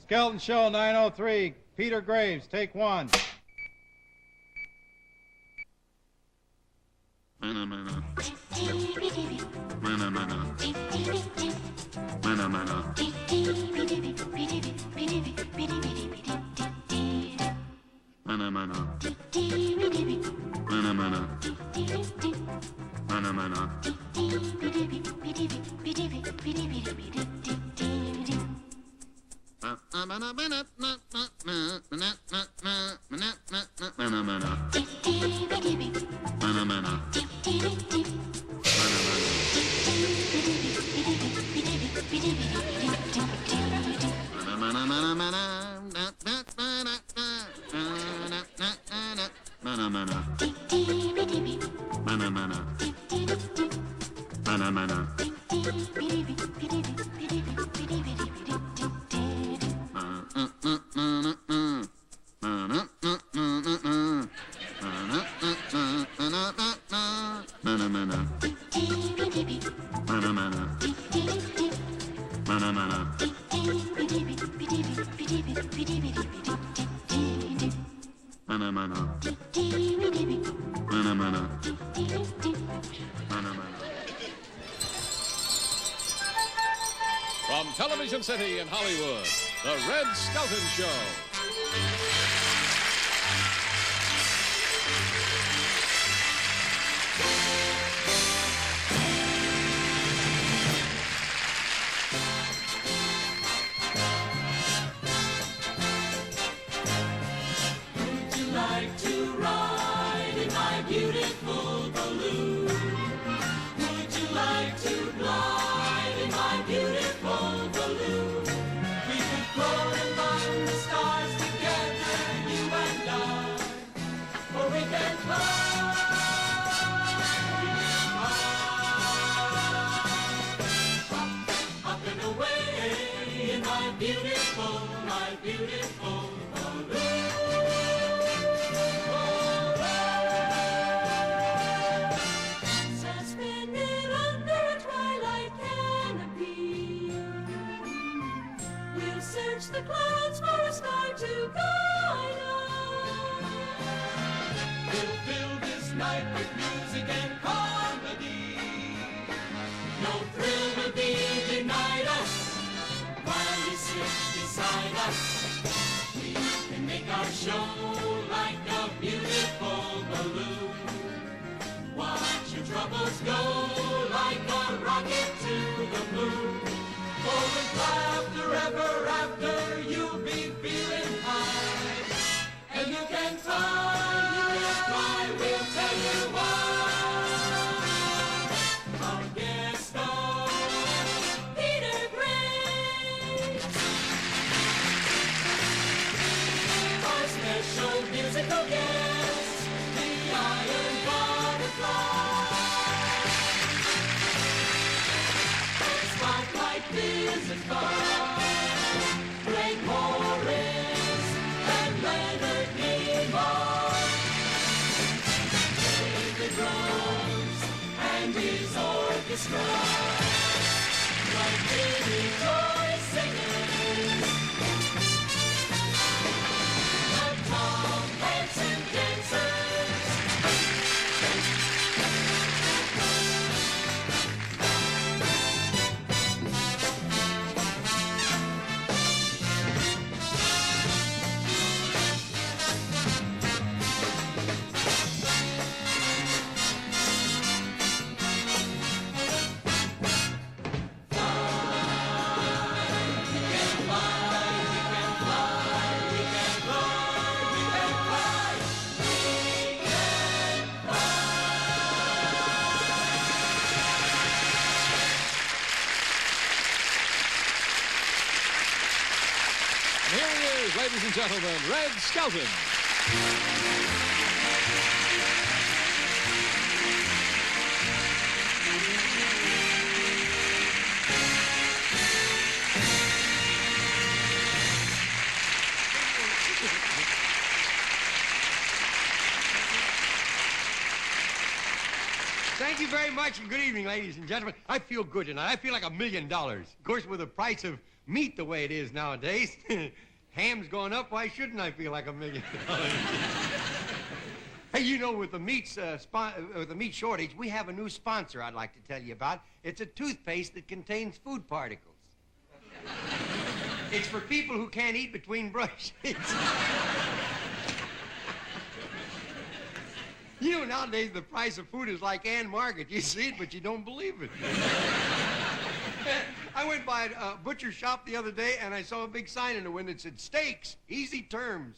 Skelton Show 903. Peter Graves, take one. From Television City in Hollywood, the Red Skelton Show. Would you like to ride in my beautiful balloon? Would you like to glide in my beautiful balloon? We could float among the stars together, you and I. Or we can fly, up and away in my beautiful balloon. Suspended under a twilight canopy, we'll search the clouds for a star to guide us. We'll fill this night with music and comedy. No thrill will be denied us while you sit beside us. We can make our show like a beautiful balloon. Watch your troubles go like a rocket to the moon. Forward fly ever after, you'll be feeling high. And you can fly, we'll tell you why. Our guest star, Peter Graves. Our special musical guest, the Iron Butterfly. Spotlight visits by Greg Morris and Leonard Nimoy. David Rose and his orchestra, like Jimmy Joyce Singers. The Tom Hansen Dancers. And here he is, ladies and gentlemen, Red Skelton. Thank you very much, and good evening, ladies and gentlemen. I feel good tonight. I feel like $1 million. Of course, with the price of meat the way it is nowadays. Ham's going up, why shouldn't I feel like $1 million? Hey, you know, with the meat shortage, we have a new sponsor I'd like to tell you about. It's a toothpaste that contains food particles. It's for people who can't eat between brushes. You know, nowadays the price of food is like Ann Margaret. You see it, but you don't believe it. I went by a butcher shop the other day, and I saw a big sign in the window that said, "Steaks, easy terms."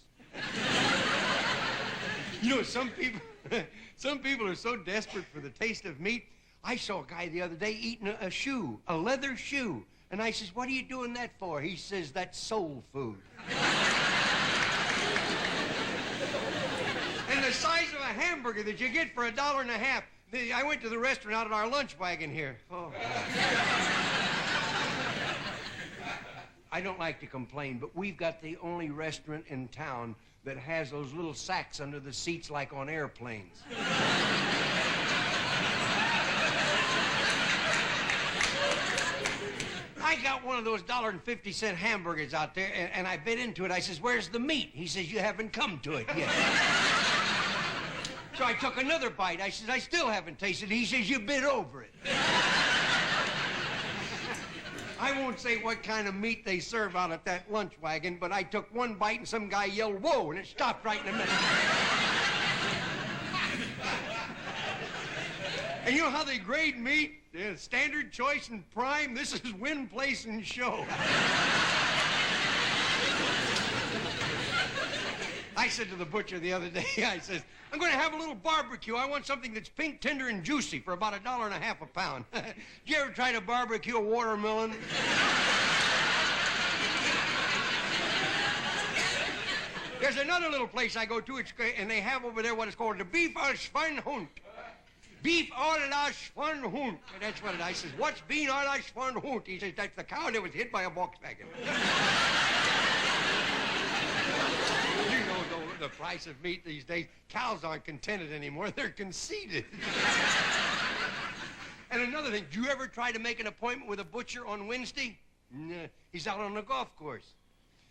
You know, some people are so desperate for the taste of meat. I saw a guy the other day eating a shoe, a leather shoe. And I says, "What are you doing that for?" He says, "That's soul food." And the size of a hamburger that you get for $1.50. I went to the restaurant out at our lunch wagon here. Oh. I don't like to complain, but we've got the only restaurant in town that has those little sacks under the seats like on airplanes. I got one of those $1.50 hamburgers out there, and I bit into it. I says, "Where's the meat?" He says, "You haven't come to it yet." So I took another bite. I says, "I still haven't tasted it." He says, "You bit over it." I won't say what kind of meat they serve out at that lunch wagon, but I took one bite and some guy yelled, "Whoa," and it stopped right in the middle. And you know how they grade meat? Standard, choice, and prime. This is win, place, and show. I said to the butcher the other day, I says, "I'm going to have a little barbecue. I want something that's pink, tender, and juicy for about $1.50 a pound." Did you ever try to barbecue a watermelon? There's another little place I go to, and they have over there what is called the beef au Schweinhund. Beef à la Schweinhund. That's what it is. I says, "What's beef à la Schweinhund?" He says, "That's the cow that was hit by a Volkswagen." You know, the price of meat these days, cows aren't contented anymore. They're conceited. And another thing, do you ever try to make an appointment with a butcher on Wednesday? Nah, he's out on the golf course.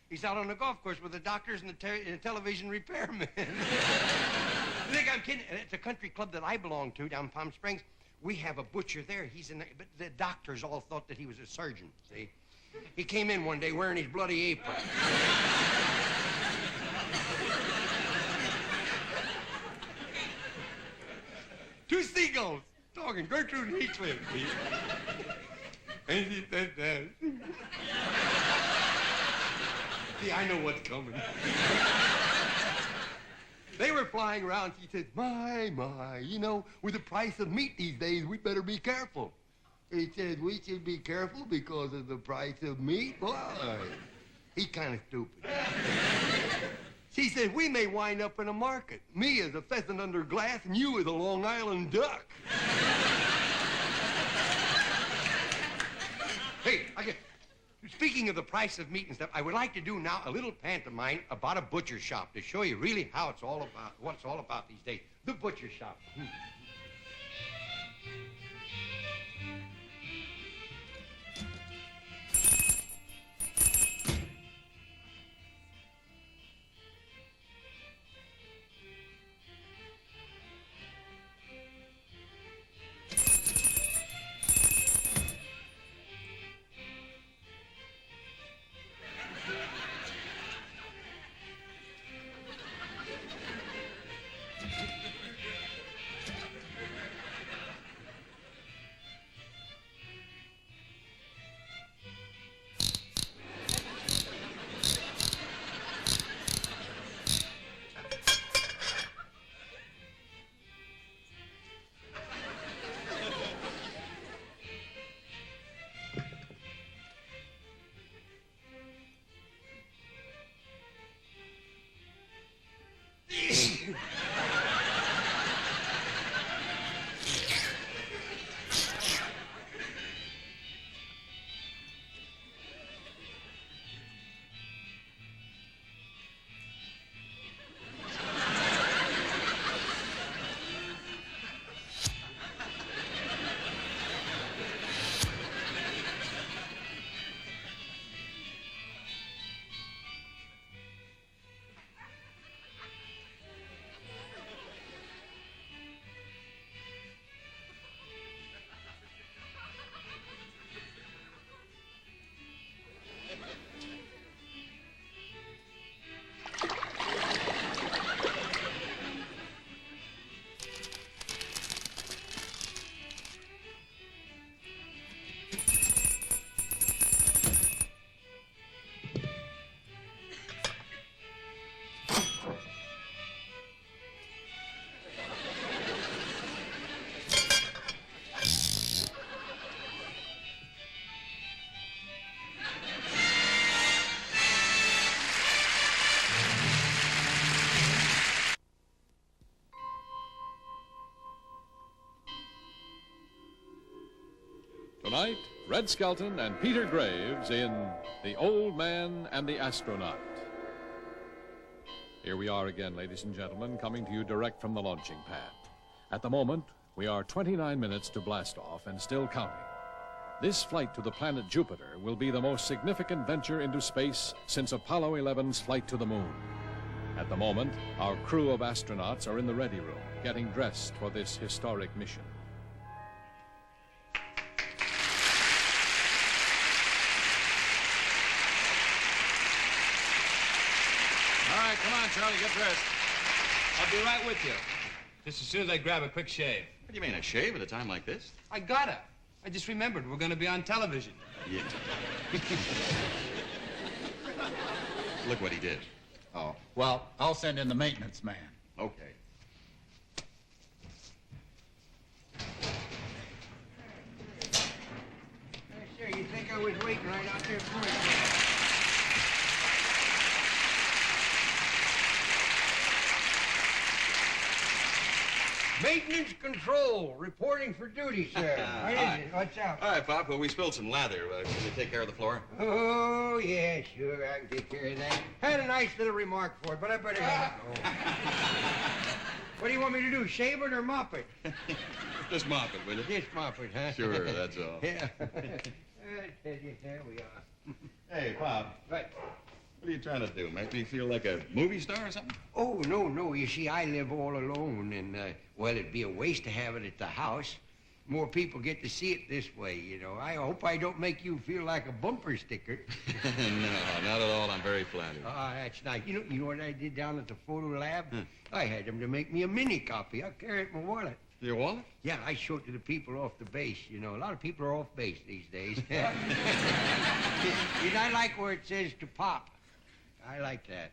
He's out on the golf course with the doctors and the television repairmen. You think I'm kidding? It's a country club that I belong to down in Palm Springs. We have a butcher there. But the doctors all thought that he was a surgeon, see? He came in one day wearing his bloody apron. Two seagulls talking, Gertrude and Heathcliff. And he said that. See, I know what's coming. They were flying around. He said, my, you know, with the price of meat these days, we better be careful. He said, "We should be careful because of the price of meat." Boy, he's kind of stupid. She said, "We may wind up in a market. Me as a pheasant under glass and you as a Long Island duck." Hey, speaking of the price of meat and stuff, I would like to do now a little pantomime about a butcher shop to show you really how it's all about, what it's all about these days. The butcher shop. Tonight, Red Skelton and Peter Graves in The Old Man and the Astronaut. Here we are again, ladies and gentlemen, coming to you direct from the launching pad. At the moment, we are 29 minutes to blast off and still counting. This flight to the planet Jupiter will be the most significant venture into space since Apollo 11's flight to the moon. At the moment, our crew of astronauts are in the ready room, getting dressed for this historic mission. All right, come on, Charlie, get dressed. I'll be right with you. Just as soon as I grab a quick shave. What do you mean, a shave at a time like this? I gotta. I just remembered we're gonna be on television. Yeah. Look what he did. Oh, well, I'll send in the maintenance man. Okay. Sure, you think I was waiting right out there for you? Maintenance control, reporting for duty, sir. What is it? What's up? All right, Pop. Well, we spilled some lather. Can you take care of the floor? Oh, yeah, sure, I can take care of that. Had a nice little remark for it, but I better let it go. What do you want me to do, shave it or mop it? Just mop it, will you? Just mop it, huh? Sure, that's all. Yeah. There we are. Hey, Pop. Right. What are you trying to do? Make me feel like a movie star or something? Oh, no. You see, I live all alone, and, well, it'd be a waste to have it at the house. More people get to see it this way, you know. I hope I don't make you feel like a bumper sticker. No, not at all. I'm very flattered. Ah, that's nice. You know what I did down at the photo lab? I had them to make me a mini copy. I'll carry it in my wallet. Your wallet? Yeah, I show it to the people off the base, you know. A lot of people are off base these days. You know, I like where it says to pop. I like that.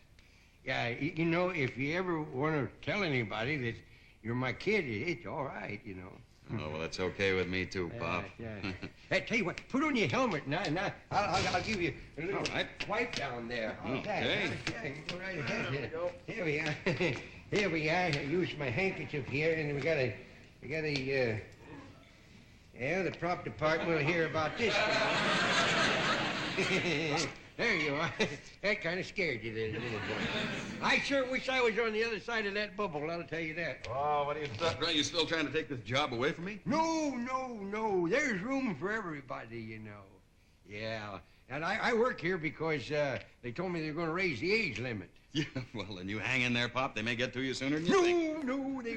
Yeah, you know, if you ever want to tell anybody that you're my kid, it's all right, you know. Oh, well, that's okay with me, too, Pop. Yeah. Hey, tell you what, put on your helmet now. I'll give you a little All right. wipe down there. How's that? Okay. Yeah, you go right ahead. Here we are. Here we are. I use my handkerchief here, and we got a, the prop department will hear about this. There you are. That kind of scared you there, little boy. I sure wish I was on the other side of that bubble, I'll tell you that. Oh, what are you talking? Are you still trying to take this job away from me? No. There's room for everybody, you know. Yeah. And I work here because they told me they're going to raise the age limit. Yeah, well, then you hang in there, Pop. They may get to you sooner than you think. No, they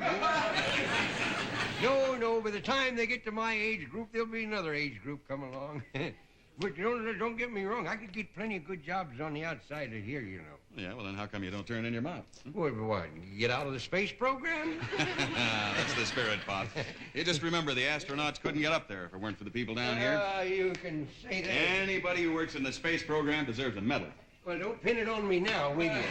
won't. No, by the time they get to my age group, there'll be another age group come along. But don't get me wrong, I could get plenty of good jobs on the outside of here, you know. Yeah, well, then how come you don't turn in your mouth? What, get out of the space program? That's the spirit, Pop. You just remember the astronauts couldn't get up there if it weren't for the people down here. You can say that. Anybody who works in the space program deserves a medal. Well, don't pin it on me now, will you?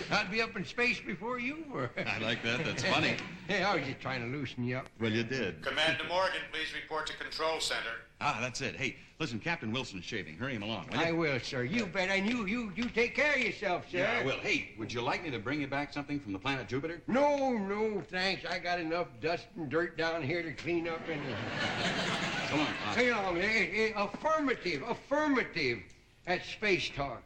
I'll be up in space before you were. I like that. That's funny. Hey, I was just trying to loosen you up. Well, you did. Commander Morgan, please report to Control Center. Ah, that's it. Hey, listen, Captain Wilson's shaving. Hurry him along, will you? I will, sir. You bet. And you take care of yourself, sir. Yeah, I will. Hey, would you like me to bring you back something from the planet Jupiter? No, thanks. I got enough dust and dirt down here to clean up and... Come on, Pop. Come along. Affirmative. That's space talk.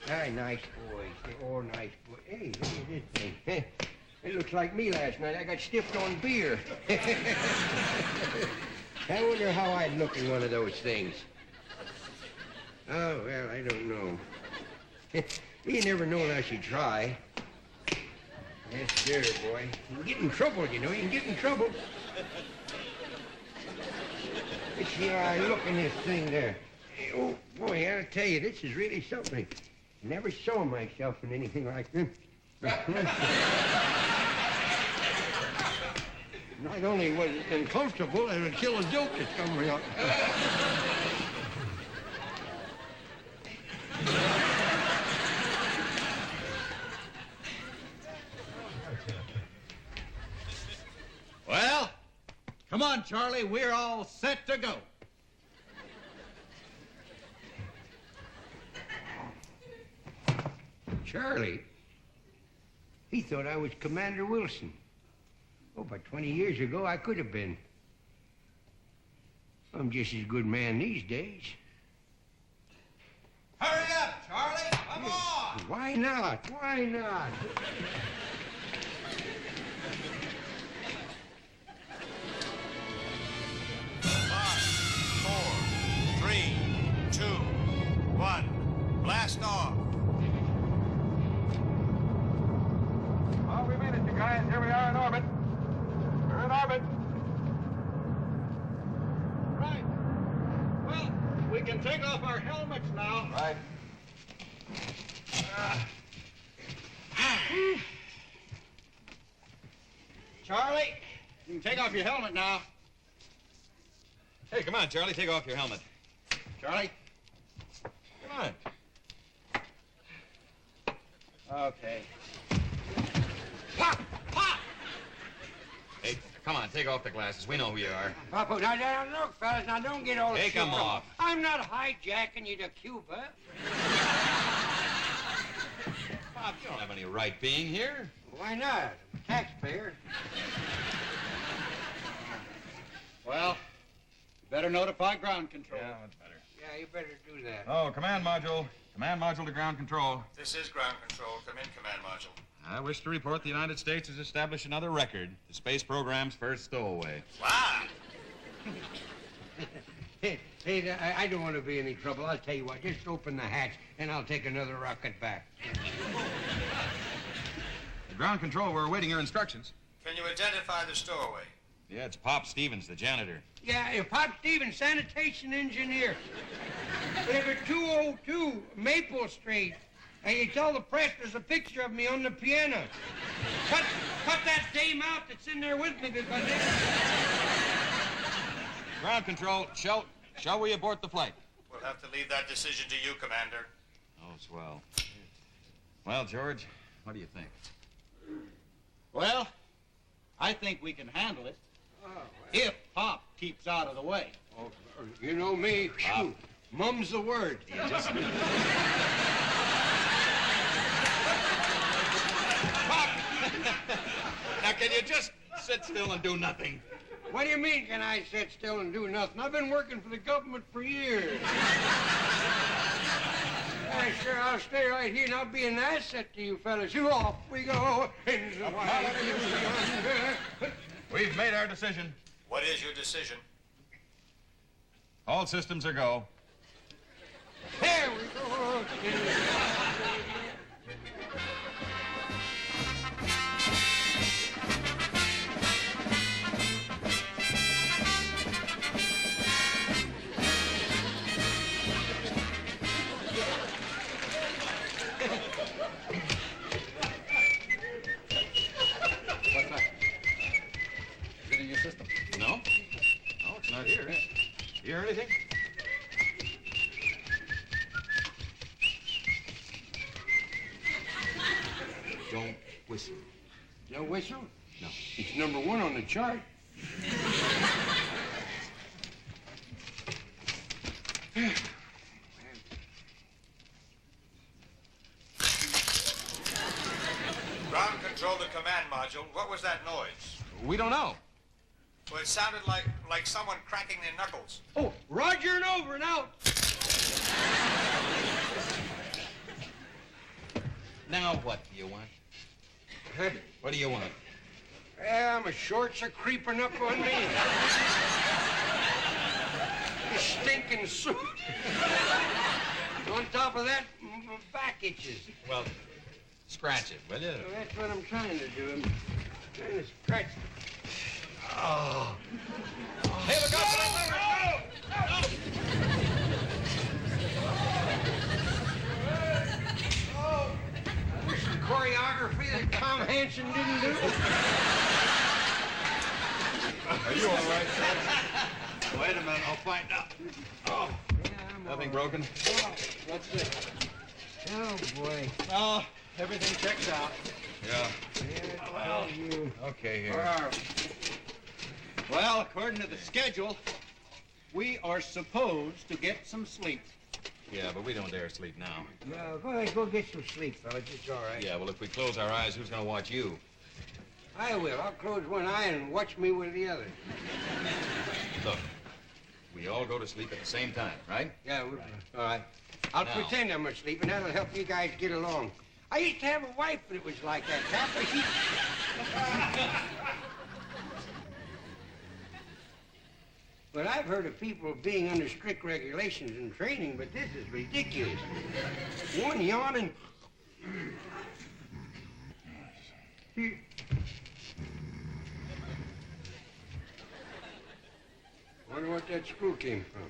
Hey, nice boys. They're all nice boys. Hey, look at this thing. It looks like me last night. I got stiffed on beer. I wonder how I'd look in one of those things. Oh, well, I don't know. You never know unless you try. Yes, sir, boy. You can get in trouble, you know. You can get in trouble. Let's see how I look in this thing there. Oh, boy, I'll tell you, this is really something. Never saw myself in anything like this. Not only was it uncomfortable, it would kill a joke that's coming up. Well, come on, Charlie. We're all set to go. Charlie? He thought I was Commander Wilson. Oh, but 20 years ago, I could have been. I'm just as good man these days. Hurry up, Charlie. Come on. Why not? Why not? Five, 4, 3, 2, 1. Blast off. Oh, we made it, you guys. Here we are in orbit. We're in orbit. Right. Well, we can take off our helmets now. Right. Charlie, you can take off your helmet now. Hey, come on, Charlie, take off your helmet. Charlie? Come on. Okay. Pop! Pop! Hey, come on, take off the glasses. We know who you are. Papa, now, look, fellas, now don't get all Take shook 'em up. off. I'm not hijacking you to Cuba. Bob, you don't have any right being here. Why not? I'm a taxpayer. Well, you better notify ground control. Yeah, that's better. Yeah, you better do that. Oh, command module. Command module to ground control. This is ground control. Come in, command module. I wish to report the United States has established another record. The space program's first stowaway. Wow. Hey, I don't want to be any trouble. I'll tell you what, just open the hatch, and I'll take another rocket back. The ground control, we're awaiting your instructions. Can you identify the stowaway? Yeah, it's Pop Stevens, the janitor. Yeah, Pop Stevens, sanitation engineer. Number 202, Maple Street. Hey, you tell the press there's a picture of me on the piano. Cut that dame out that's in there with me because Ground control, shall we abort the flight? We'll have to leave that decision to you, Commander. Oh, swell. Well, George, what do you think? Well, I think we can handle it. If Pop keeps out of the way. Oh, you know me. Phew, mum's the word. Now, can you just sit still and do nothing? What do you mean, can I sit still and do nothing? I've been working for the government for years. Yeah, sure, I'll stay right here and I'll be an asset to you fellas. You off we go. Into the wild yonder. We've made our decision. What is your decision? All systems are go. There we go. What's that? Is it in your system? No? No, it's not here. You hear anything? Don't whistle. No whistle? No. It's number 1 on the chart. Ground control to command module. What was that noise? We don't know. Well, it sounded like someone cracking their knuckles. Oh, Roger and over and out. Now what do you want? Huh? What do you want? Yeah, my shorts are creeping up on me. The stinking suit. On top of that, my back itches. Well, scratch it, will you? Well, that's what I'm trying to do. I'm trying to scratch. Oh. Hey, look out! What's the choreography that Tom Hansen didn't do? Are you all right, sir? Wait a minute, I'll find out. Oh, Yeah, I'm nothing all broken? right. What's it? Oh, boy. Oh, everything checks out. Yeah. Yeah, well, you. Okay, Where here. are we? Well, according to the schedule, we are supposed to get some sleep. Yeah, but we don't dare sleep now. No, go ahead, go get some sleep, fellas. It's all right. Yeah, well, if we close our eyes, who's gonna watch you? I will. I'll close one eye and watch me with the other. Look, we we all go to sleep at the same time, right? Yeah, all right. I'll pretend I'm asleep, and that'll help you guys get along. I used to have a wife that was like that, Papa. She... But I've heard of people being under strict regulations and training, but this is ridiculous. One yawning. Wonder what that screw came from.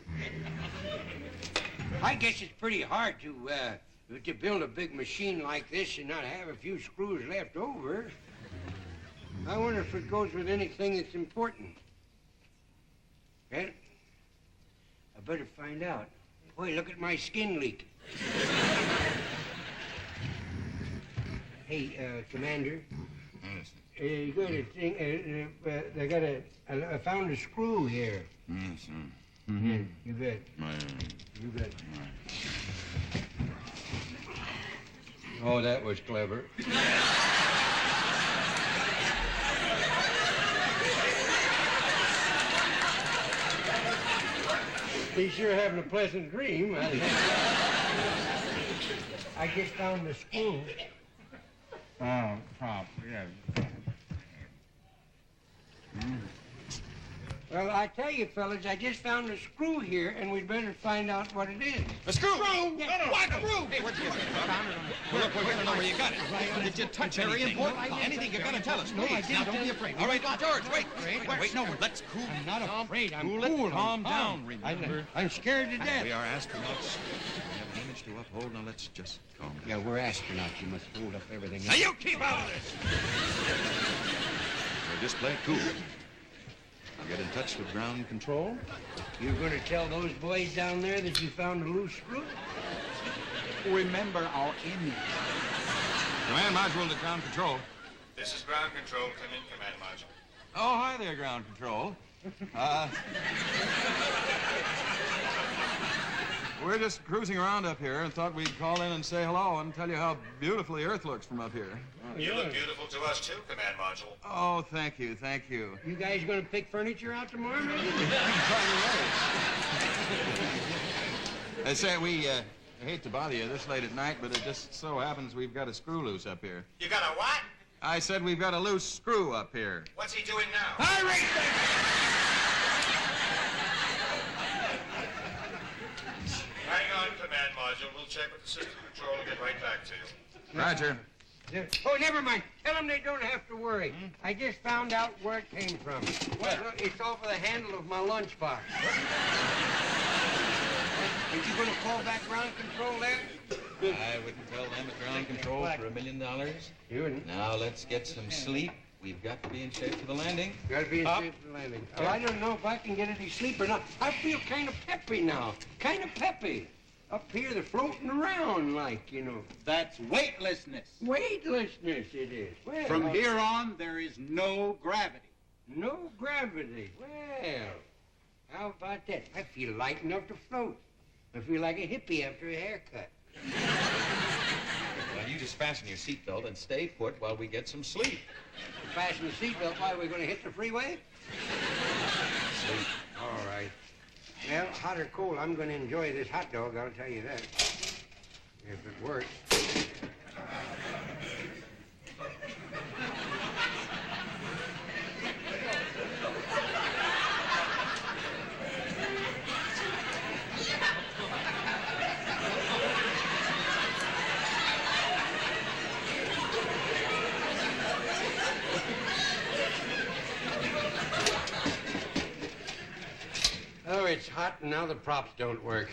I guess it's pretty hard to build a big machine like this and not have a few screws left over. I wonder if it goes with anything that's important. Well, I better find out. Boy, look at my skin leak. Hey, Commander. Yes. You got a thing, I found a screw here. Yes, sir. Yeah, you bet. Right. You bet. Oh, that was clever. He's sure having a pleasant dream. I just found the screw. Oh, Pop, yeah. Well, I tell you, fellas, I just found a screw here, and we'd better find out what it is. A screw! Yeah. What? Screw! Hey, what'd you get? Well, look, we're going to know where you got it. Did you touch Very anything? important. Anything, you're going to tell us. No, I Please. didn't. Now, don't be afraid. All right, George, wait. Wait, no, let's cool I'm not afraid. I'm Cool it. cool. Calm down, remember. I'm scared to death. We are astronauts. We have an image to uphold. Now let's just calm down. Yeah, we're astronauts. You must hold up everything. Now, you keep out of this. So just play it cool. Get in touch with ground control. You're going to tell those boys down there that you found a loose screw? Remember our image. Command module to ground control. This is ground control. Come in, command module. Oh, hi there, ground control. We're just cruising around up here and thought we'd call in and say hello and tell you how beautiful the Earth looks from up here. You look beautiful to us, too, command module. Oh, thank you, thank you. You guys going to pick furniture out tomorrow, maybe? I say, we hate to bother you this late at night, but it just so happens we've got a screw loose up here. You got a what? I said we've got a loose screw up here. What's he doing now? All right, Hang on, command module. We'll check with the system control and get right back to you. Roger. Oh, never mind. Tell them they don't have to worry. I just found out where it came from. Well, look, it's off of the handle of my lunchbox. Are you going to call back ground control there? I wouldn't tell them at ground control for $1 million. You wouldn't? Now, let's get some sleep. We've got to be in shape for the landing. Got to be in shape for the landing. Oh, I don't know if I can get any sleep or not. I feel kind of peppy now. Kind of peppy. Up here, they're floating around like, you know. That's weightlessness. Weightlessness, it is. Well, From here on, there is no gravity. no gravity. Well, how about that? I feel light enough to float. I feel like a hippie after a haircut. Now, you just fasten your seatbelt and stay put while we get some sleep. Fasten the seatbelt while we're going to hit the freeway? Sleep. All right. Well, hot or cold, I'm going to enjoy this hot dog, I'll tell you that. If it works. Oh, it's hot, and now the props don't work.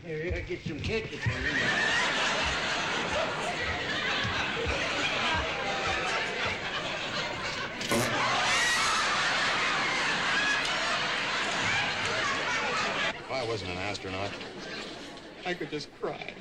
Here, I get some ketchup. If I wasn't an astronaut, I could just cry.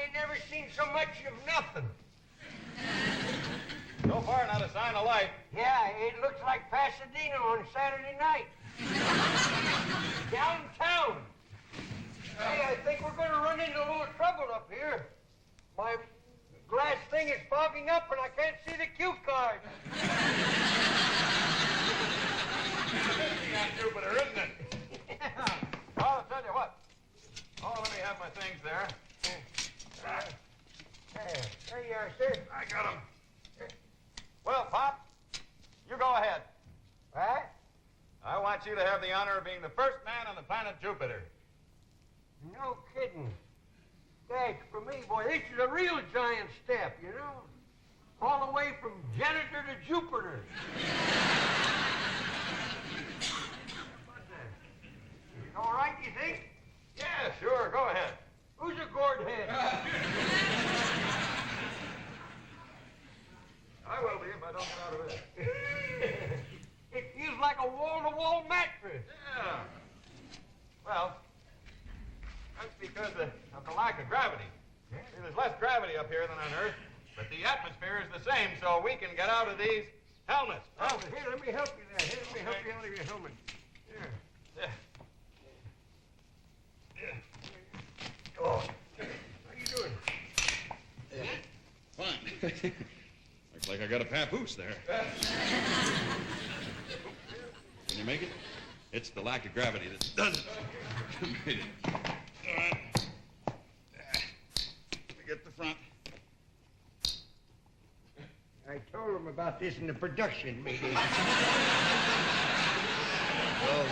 ain't never seen so much of nothing. So far, not a sign of life. Yeah, it looks like Pasadena on Saturday night. Downtown. Hey, I think we're going to run into a little trouble up here. My glass thing is fogging up and I can't see the cue card. Interesting on Jupiter, isn't it? Well, I'll tell you what. Oh, let me have my things there. There you are, sir. I got them. Well, Pop, you go ahead. What? I want you to have the honor of being the first man on the planet Jupiter. No kidding. Gosh, for me, boy, this is a real giant step, you know? All the way from Janitor to Jupiter. All right, you think? Yeah, sure, go ahead. Who's a gourd head? I will be if I don't get out of it. It feels like a wall-to-wall mattress. Yeah. Well, that's because of the lack of gravity. See, there's less gravity up here than on Earth, but the atmosphere is the same, so we can get out of these helmets. Oh, here, let me help you there. Here, let me help you out of your helmet. Here. Yeah. Oh, how you doing? Fine. Looks like I got a papoose there. Can you make it? It's the lack of gravity that does it. Made it. All right. Let me get the front. I told him about this in the production meeting. Well,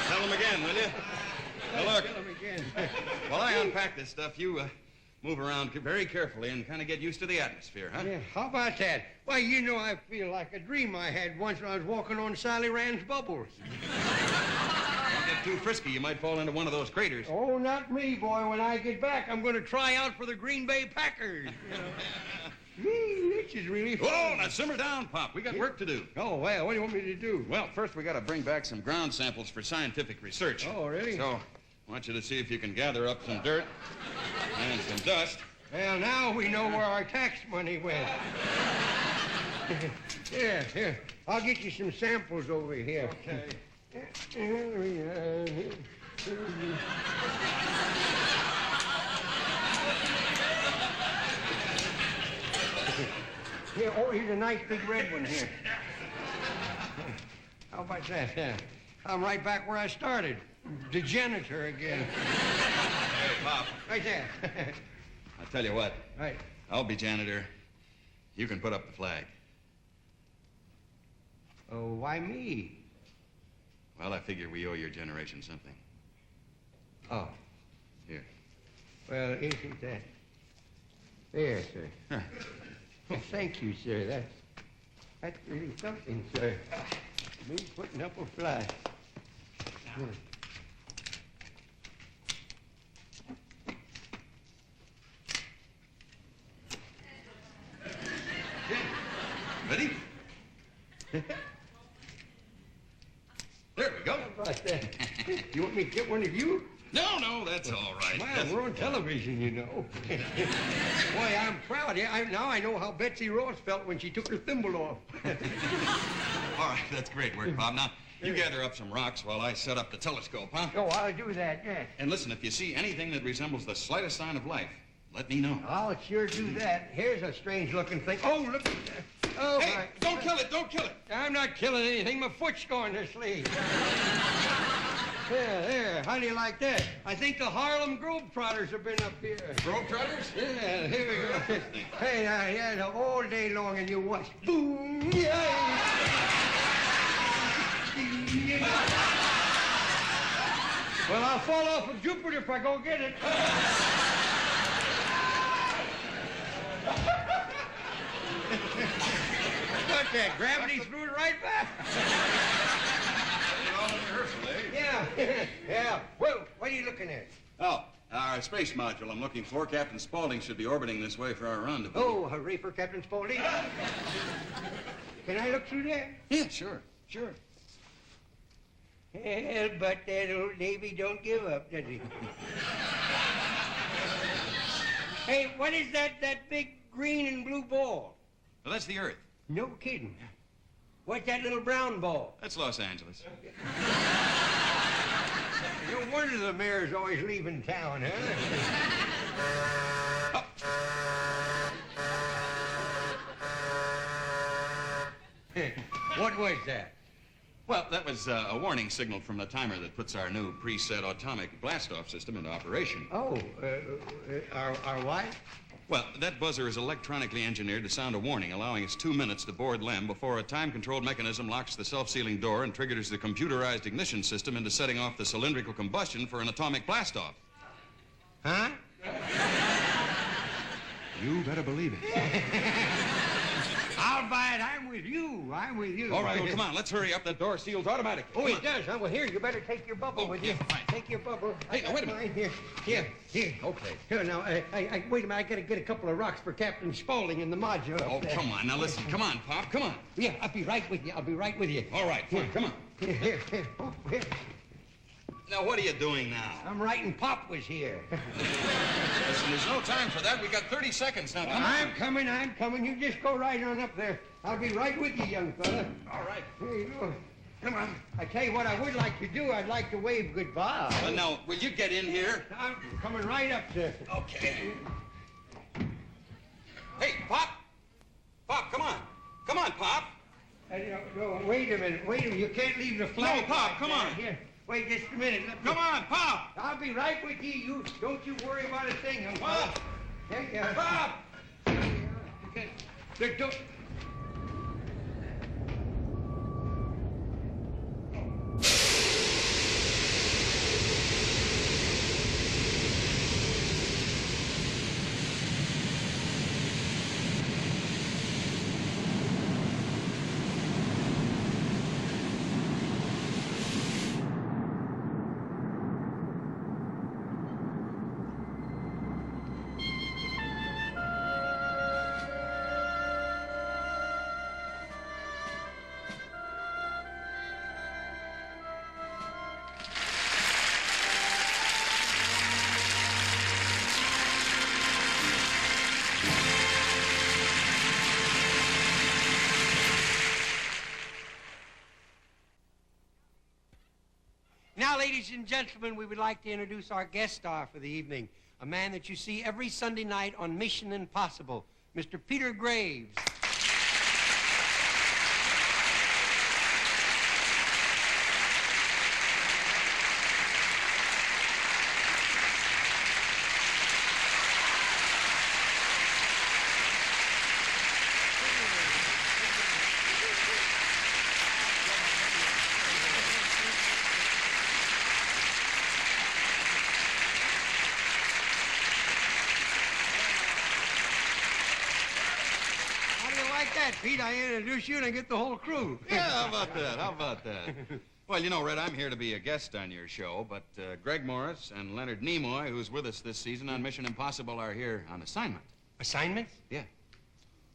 tell him again, will you? Now, look. Tell him again. While I unpack this stuff, you move around very carefully and kind of get used to the atmosphere, huh? Yeah, how about that? Why, you know, I feel like a dream I had once when I was walking on Sally Rand's bubbles. Don't get too frisky. You might fall into one of those craters. Oh, not me, boy. When I get back, I'm going to try out for the Green Bay Packers. You know. This is really fun. Whoa, now simmer down, Pop. We got work to do. Oh, well, what do you want me to do? Well, first we got to bring back some ground samples for scientific research. Oh, really? So, I want you to see if you can gather up some dirt and some dust. Well, now we know where our tax money went. Here. I'll get you some samples over here. Okay. Here, here's a nice big red one here. How about that? I'm right back where I started. The janitor again. Hey, Pop, Right there. I'll tell you what. Right. I'll be janitor. You can put up the flag. Oh, why me? Well, I figure we owe your generation something. Oh. Here. Well, isn't that... There, sir. Huh. Well, thank you, sir. That's really something, sir. Me putting up a flag. Ready? There we go. How about that? You want me to get one of you? No, that's all right. Well, we're on television, you know. Boy, I'm proud. Yeah, now I know how Betsy Ross felt when she took her thimble off. All right, that's great work, Bob. Now, you gather up some rocks while I set up the telescope, huh? Oh, I'll do that, yeah. And listen, if you see anything that resembles the slightest sign of life, let me know. I'll sure do that. Here's a strange-looking thing. Oh, look at that. Oh, Hey, my. don't kill it, don't kill it. I'm not killing anything. My foot's going to sleep. There. How do you like that? I think the Harlem Globetrotters have been up here. Globetrotters? Yeah, here we go. Hey, now, all day long, and you watch. Boom! Yeah. Well, I'll fall off of Jupiter if I go get it. What's that? Gravity threw it right back. All in rehearsal, eh? Yeah. Whoa, what are you looking at? Oh, our space module I'm looking for. Captain Spaulding should be orbiting this way for our rendezvous. Oh, hooray for Captain Spaulding. Can I look through there? Yeah, sure. Well, but that old Navy don't give up, does he? Hey, what is that big green and blue ball? Well, that's the Earth. No kidding. What's that little brown ball? That's Los Angeles. No wonder the mayor's always leaving town, huh? What was that? Well, that was a warning signal from the timer that puts our new preset atomic blast-off system into operation. Oh, our what? Well, that buzzer is electronically engineered to sound a warning, allowing us 2 minutes to board LEM before a time-controlled mechanism locks the self-sealing door and triggers the computerized ignition system into setting off the cylindrical combustion for an atomic blast-off. Huh? You better believe it. I'll buy it. I'm with you. I'm with you. All right, well, come on. Let's hurry up. That door seals automatically. Oh, it does, huh? Well, here, you better take your bubble with you. fine. Take your bubble. Hey, now, wait a minute. Here. Okay. Here, now, wait a minute. I gotta get a couple of rocks for Captain Spaulding in the module. Oh, come on. Now, listen. Come on, Pop. Come on. Yeah, I'll be right with you. All right, fine. Come on. Here. Oh, here. Now, what are you doing now? I'm writing Pop was here. Listen, there's no time for that. We got 30 seconds now. Come on. I'm coming. You just go right on up there. I'll be right with you, young fella. All right. Here you go. Come on. I tell you what I would like to do. I'd like to wave goodbye. Well, now, will you get in here? I'm coming right up there. Okay. Hey, Pop! Pop, come on. Come on, Pop. No, wait a minute. You can't leave the flag. No, Pop, like come that. on. Here. Wait just a minute. Come on, Pop! I'll be right with you. Don't you worry about a thing, young fella. Pop! There you go. Pop! Okay. Look, don't... Now, ladies and gentlemen, we would like to introduce our guest star for the evening, a man that you see every Sunday night on Mission Impossible, Mr. Peter Graves. Pete, I introduce you and I get the whole crew. Yeah, how about that? Well, you know, Red, I'm here to be a guest on your show, but Greg Morris and Leonard Nimoy, who's with us this season on Mission Impossible, are here on assignment. Assignment? Yeah.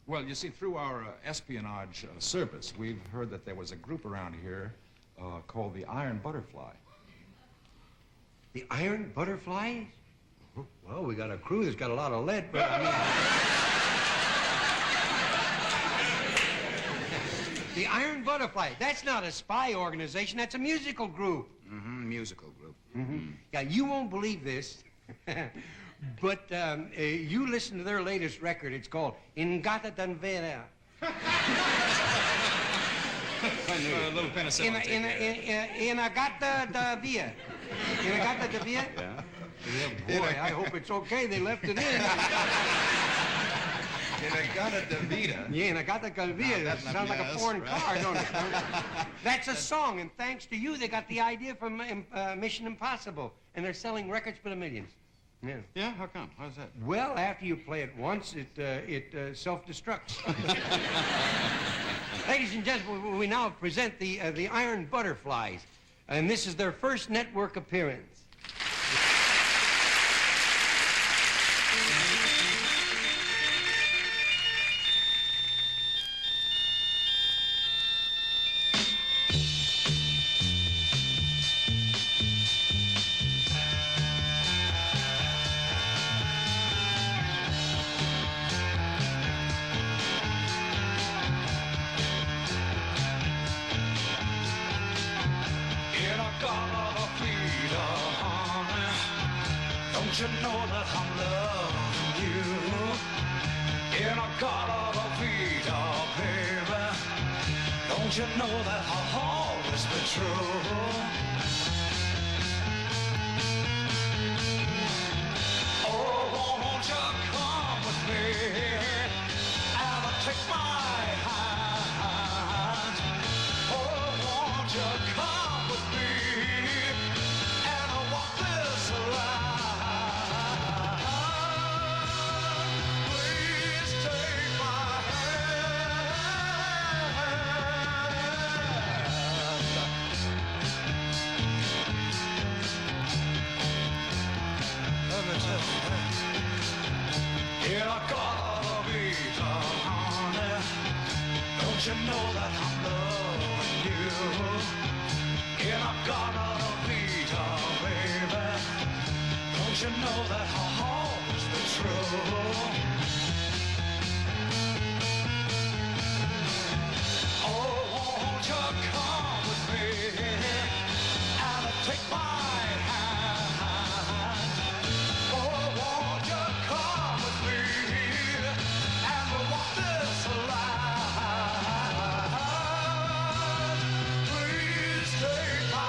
Well, you see, through our espionage service, we've heard that there was a group around here called the Iron Butterfly. The Iron Butterflies? Well, we got a crew that's got a lot of lead, but I mean... The Iron Butterfly, that's not a spy organization, that's a musical group. Mm-hmm, musical group. Mm-hmm. Yeah, you won't believe this, but you listen to their latest record. It's called In-A-Gadda-Da-Vida. A little penicillin. In-A-Gadda-Da-Vida. In-A-Gadda-Da-Vida? Yeah. Yeah, boy, I hope it's okay they left it in. In-A-Gadda-Da-Vida. Yeah, In-A-Gadda-Da-Vida. That sounds like a foreign car, don't it? That's a song, and thanks to you, they got the idea from Mission Impossible, and they're selling records for the millions. Yeah. Yeah? How come? How's that? Well, after you play it once, it self-destructs. Ladies and gentlemen, we now present the Iron Butterflies, and this is their first network appearance. you know that I'm loving you? In-A-Gadda-Da-Vida, baby. Don't you know that I'll always be true? Oh, won't you come with me and take my hand? Oh, won't you come with me and walk this line? Please take my In-A-Gadda-Da-Vida, honey. Don't you know that I'm loving you? In-A-Gadda-Da-Vida, baby. Don't you know that I'll always be true? Oh, won't you come with me and take my hand? Oh, won't you come with me and we'll walk this line? Please take my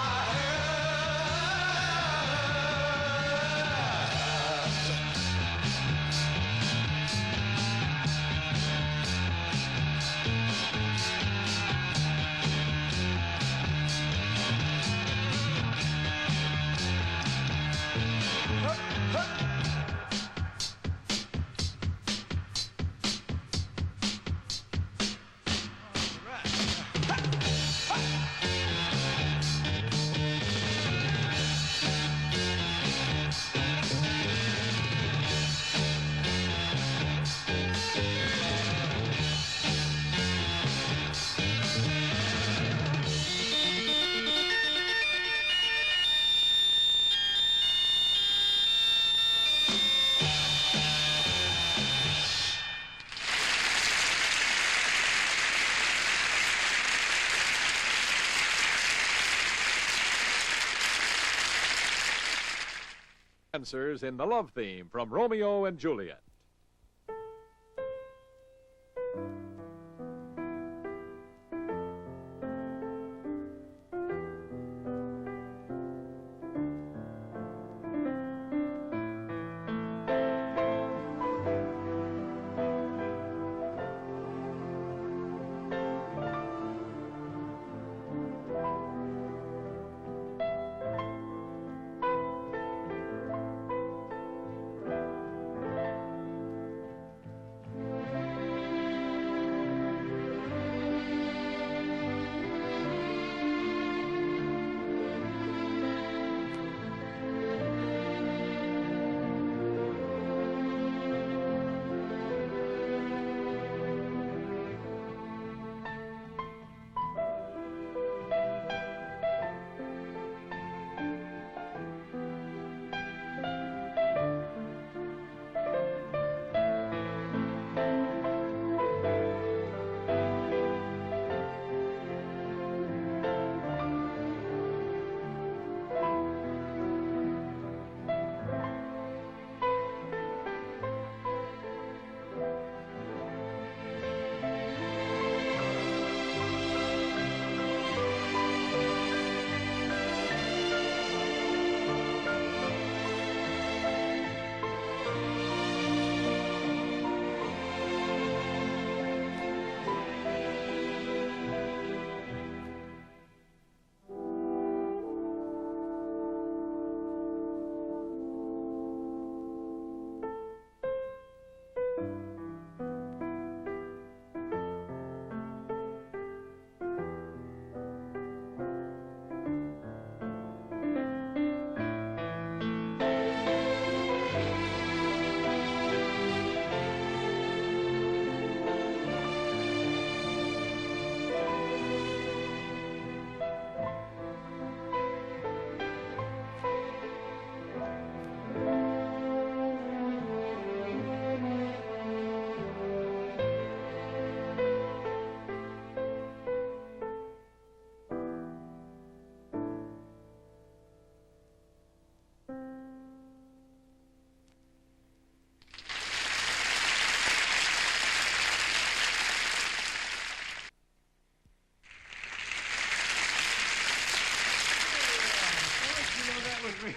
Dancers in the love theme from Romeo and Juliet.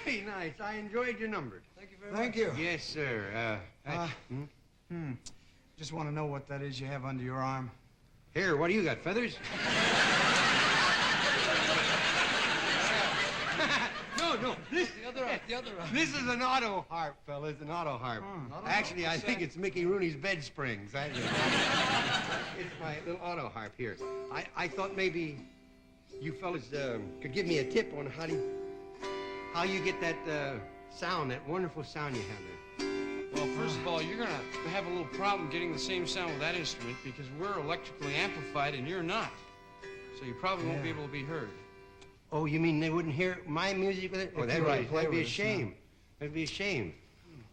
Very nice. I enjoyed your number. Thank you very much. Thank you. Yes, sir. Just want to know what that is you have under your arm. Here, what do you got, feathers? No. This, The other arm. this is an auto harp, fellas, an auto harp. Actually, I think it's Mickey Rooney's bed springs. It's my little auto harp here. I thought maybe you fellas could give me a tip on how you get that sound, that wonderful sound you have there. Well, first of all, you're going to have a little problem getting the same sound with that instrument because we're electrically amplified and you're not. So you probably won't be able to be heard. Oh, you mean they wouldn't hear my music with it? Oh, that'd be a shame. That'd be a shame.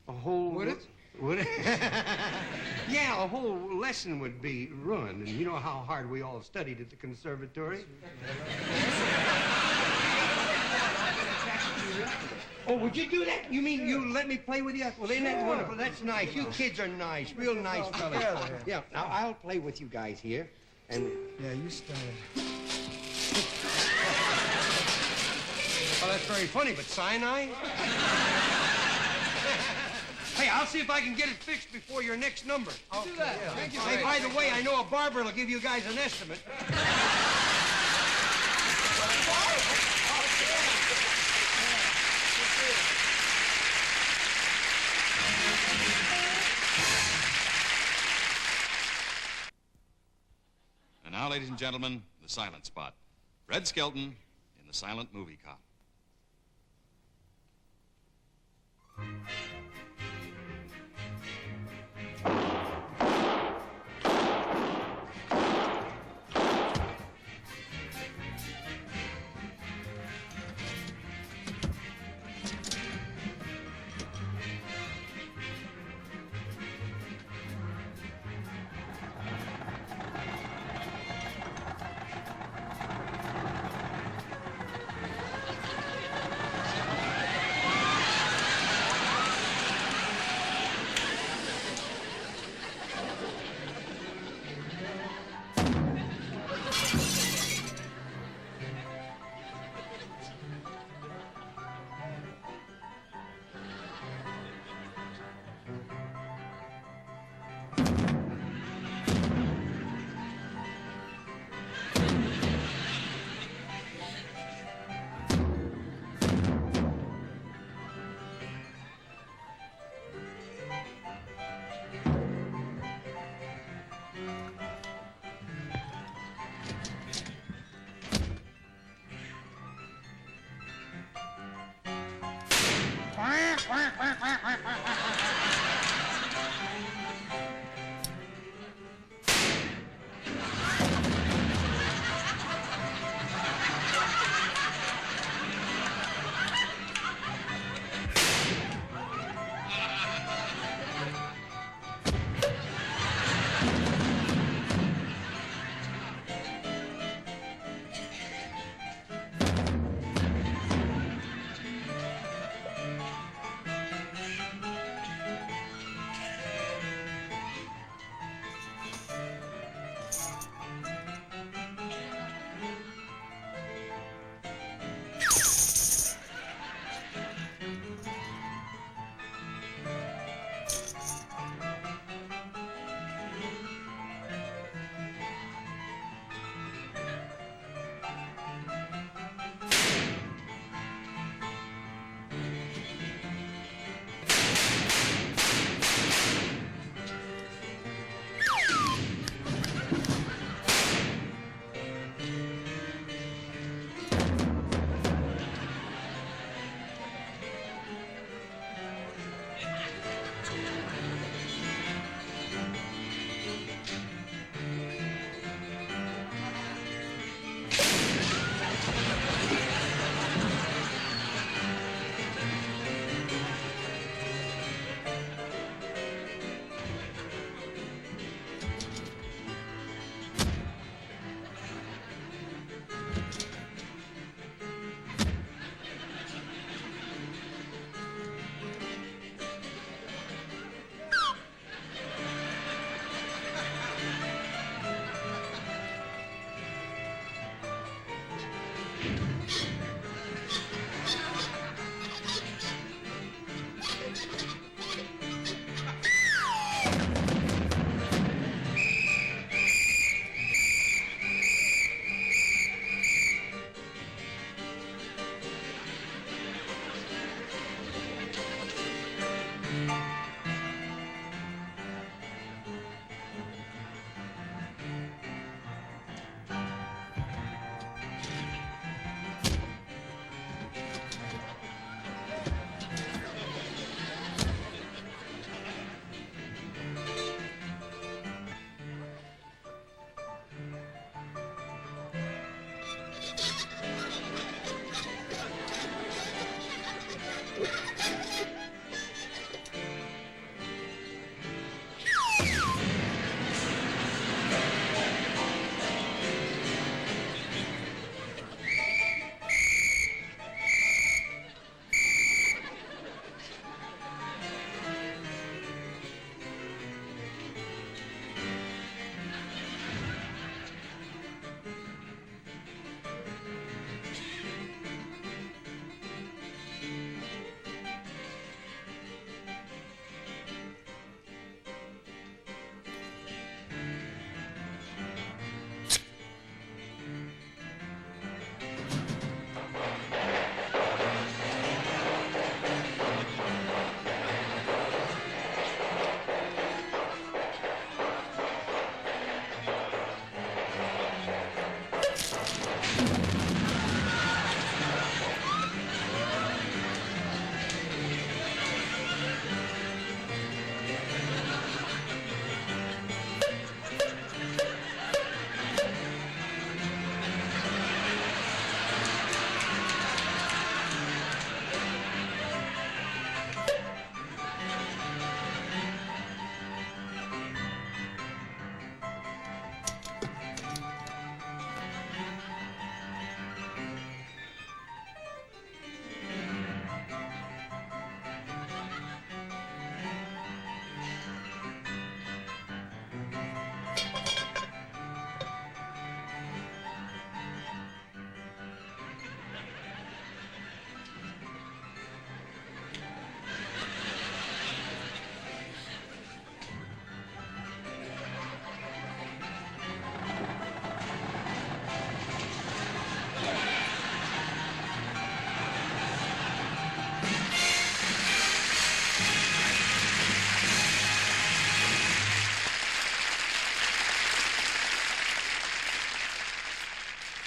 A whole... Would it? Would it? Yeah, a whole lesson would be ruined. And you know how hard we all studied at the conservatory. Oh, would you do that? You mean you let me play with you? Well, ain't that wonderful? That's nice. You kids are nice, real nice fellas. Yeah, now I'll play with you guys here. And... Yeah, you started. Well, that's very funny, but cyanide? Hey, I'll see if I can get it fixed before your next number. Do that. Yeah. Thank you. Hey, by the way, I know a barber will give you guys an estimate. And now, ladies and gentlemen, the silent spot. Red Skelton in the silent movie Cop.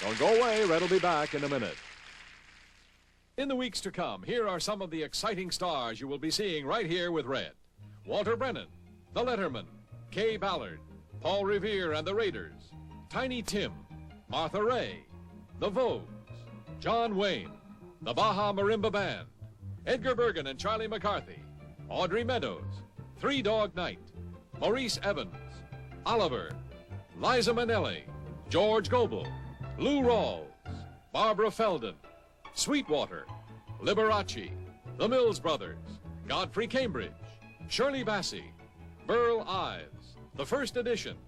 Don't go away. Red will be back in a minute. In the weeks to come, here are some of the exciting stars you will be seeing right here with Red. Walter Brennan, The Letterman, Kay Ballard, Paul Revere and the Raiders, Tiny Tim, Martha Ray, The Vogues, John Wayne, the Baja Marimba Band, Edgar Bergen and Charlie McCarthy, Audrey Meadows, Three Dog Night, Maurice Evans, Oliver, Liza Minnelli, George Gobel, Lou Rawls, Barbara Feldon, Sweetwater, Liberace, the Mills Brothers, Godfrey Cambridge, Shirley Bassey, Burl Ives, The First Edition,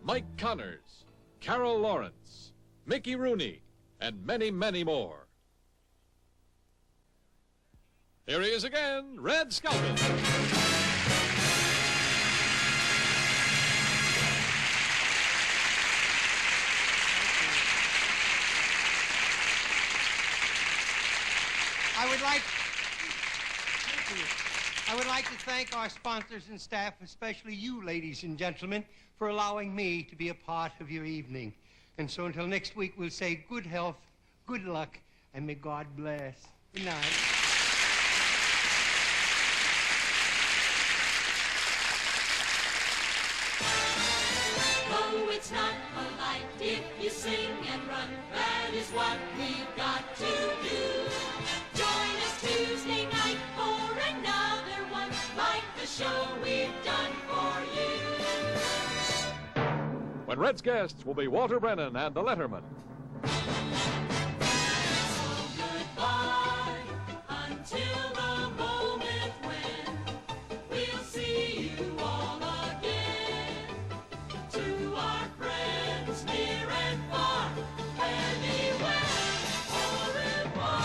Mike Connors, Carol Lawrence, Mickey Rooney, and many, many more. Here he is again, Red Skelton. I would like to thank our sponsors and staff, especially you, ladies and gentlemen, for allowing me to be a part of your evening. And so until next week, we'll say good health, good luck, and may God bless. Good night. Oh, it's not polite if you sing and run. That is what we've got to do. Join us Tuesday night for another one, like the show we've done for you. When Red's guests will be Walter Brennan and the Letterman. So goodbye until the moment when we'll see you all again. To our friends near and far, anywhere, au revoir.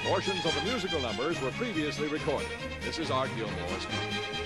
Portions of the musical numbers were previously recorded. This is Art Gilmore speaking.